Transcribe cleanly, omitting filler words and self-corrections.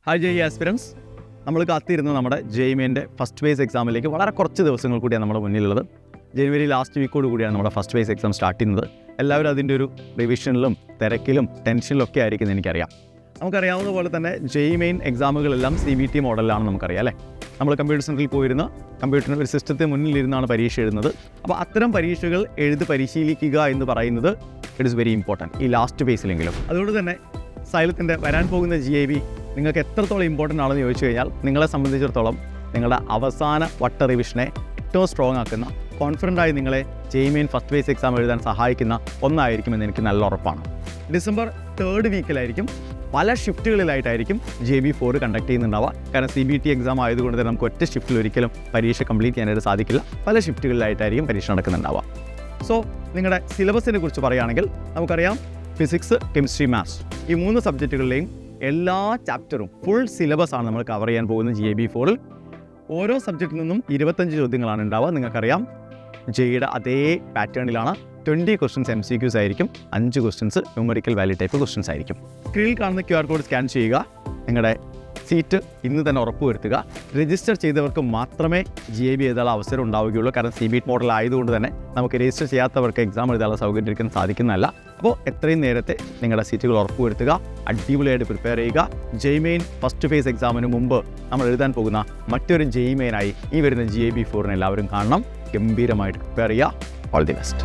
Hi J aspirants, നമ്മൾ കാത്തിരുന്ന നമ്മുടെ ജെയ്മെൻ്റെ ഫസ്റ്റ് ഫേസ് എക്സാമിലേക്ക് വളരെ കുറച്ച് ദിവസങ്ങൾ കൂടിയാണ് നമ്മുടെ മുന്നിലുള്ളത്. ജനുവരി ലാസ്റ്റ് വീക്കോട് കൂടിയാണ് നമ്മുടെ ഫസ്റ്റ് ഫേസ് എക്സാം സ്റ്റാർട്ട് ചെയ്യുന്നത്. എല്ലാവരും അതിൻ്റെ ഒരു റിവിഷനിലും തിരക്കിലും ടെൻഷനിലും ഒക്കെ ആയിരിക്കും എനിക്കറിയാം. നമുക്കറിയാവുന്ന പോലെ തന്നെ ജെയ്മെയിൻ എക്സാമുകളെല്ലാം CBT മോഡലിലാണ് നമുക്കറിയാം അല്ലേ. നമ്മൾ കമ്പ്യൂട്ടർ സെൻറ്ററിൽ പോയിരുന്ന കമ്പ്യൂട്ടറിന് ഒരു സിസ്റ്റത്തിന് മുന്നിലിരുന്നാണ് പരീക്ഷ എഴുതുന്നത്. അപ്പോൾ അത്തരം പരീക്ഷകൾ പരിശീലിക്കുക എന്ന് പറയുന്നത് ഇറ്റ് ഈസ് വെരി ഇമ്പോർട്ടൻറ്റ് ഈ ലാസ്റ്റ് ഫേസിലെങ്കിലും. അതുകൊണ്ട് തന്നെ സൈലത്തിൻ്റെ വരാൻ പോകുന്ന GAB നിങ്ങൾക്ക് എത്രത്തോളം ഇമ്പോർട്ടൻ്റ് ആണെന്ന് ചോദിച്ചു കഴിഞ്ഞാൽ നിങ്ങളെ സംബന്ധിച്ചിടത്തോളം നിങ്ങളുടെ അവസാന വട്ട റിവിഷനെ ഏറ്റവും സ്ട്രോങ് ആക്കുന്ന, കോൺഫിഡൻ്റായി നിങ്ങളെ ജെയ്മെയിൻ ഫസ്റ്റ് ഫേസ് എക്സാം എഴുതാൻ സഹായിക്കുന്ന ഒന്നായിരിക്കുമെന്ന് എനിക്ക് നല്ല ഉറപ്പാണ്. ഡിസംബർ 3rd വീക്കിലായിരിക്കും പല ഷിഫ്റ്റുകളിലായിട്ടായിരിക്കും JB4 കണ്ടക്ട് ചെയ്യുന്നുണ്ടാവുക. കാരണം CBT എക്സാം ആയതുകൊണ്ട് തന്നെ നമുക്ക് ഒറ്റ ഷിഫ്റ്റിൽ ഒരിക്കലും പരീക്ഷ കംപ്ലീറ്റ് ചെയ്യാനായിട്ട് സാധിക്കില്ല. പല ഷിഫ്റ്റുകളിലായിട്ടായിരിക്കും പരീക്ഷ നടക്കുന്നുണ്ടാവുക. സോ നിങ്ങളുടെ സിലബസിനെ കുറിച്ച് പറയുകയാണെങ്കിൽ നമുക്കറിയാം ഫിസിക്സ്, കെമിസ്ട്രി, മാത്സ് ഈ 3 സബ്ജക്റ്റുകളിലെയും എല്ലാ ചാപ്റ്ററും ഫുൾ സിലബസാണ് നമ്മൾ കവർ ചെയ്യാൻ പോകുന്നത് JB4-ൽ. ഓരോ സബ്ജക്റ്റിൽ നിന്നും 25 ചോദ്യങ്ങളാണ് ഉണ്ടാവുക. നിങ്ങൾക്കറിയാം ജെയുടെ അതേ പാറ്റേണിലാണ് 20 ക്വസ്റ്റ്യൻസ് MCQs ആയിരിക്കും, 5 questions numerical value type questions ആയിരിക്കും. സ്ക്രീനിൽ കാണുന്ന QR കോഡ് സ്കാൻ ചെയ്യുക. നിങ്ങളുടെ സീറ്റ് ഇന്ന് തന്നെ ഉറപ്പുവരുത്തുക. രജിസ്റ്റർ ചെയ്തവർക്ക് മാത്രമേ GAB എഴുതാനുള്ള അവസരം ഉണ്ടാവുകയുള്ളൂ. കാരണം CBT മോഡൽ ആയതുകൊണ്ട് തന്നെ നമുക്ക് രജിസ്റ്റർ ചെയ്യാത്തവർക്ക് എക്സാം എഴുതാനുള്ള സൗകര്യം ഇരിക്കാൻ സാധിക്കുന്നതല്ല. അപ്പോൾ എത്രയും നേരത്തെ നിങ്ങളുടെ സീറ്റുകൾ ഉറപ്പുവരുത്തുക. അടിപൊളിയായിട്ട് പ്രിപ്പയർ ചെയ്യുക. ജെയ്മെയിൻ ഫസ്റ്റ് ഫേസ് എക്സാമിന് മുമ്പ് നമ്മൾ എഴുതാൻ പോകുന്ന മറ്റൊരു ജെയ്മെയിനായി ഈ വരുന്ന JB4 എല്ലാവരും കാണണം. ഗംഭീരമായിട്ട് പ്രിപ്പയർ ചെയ്യുക. All the best.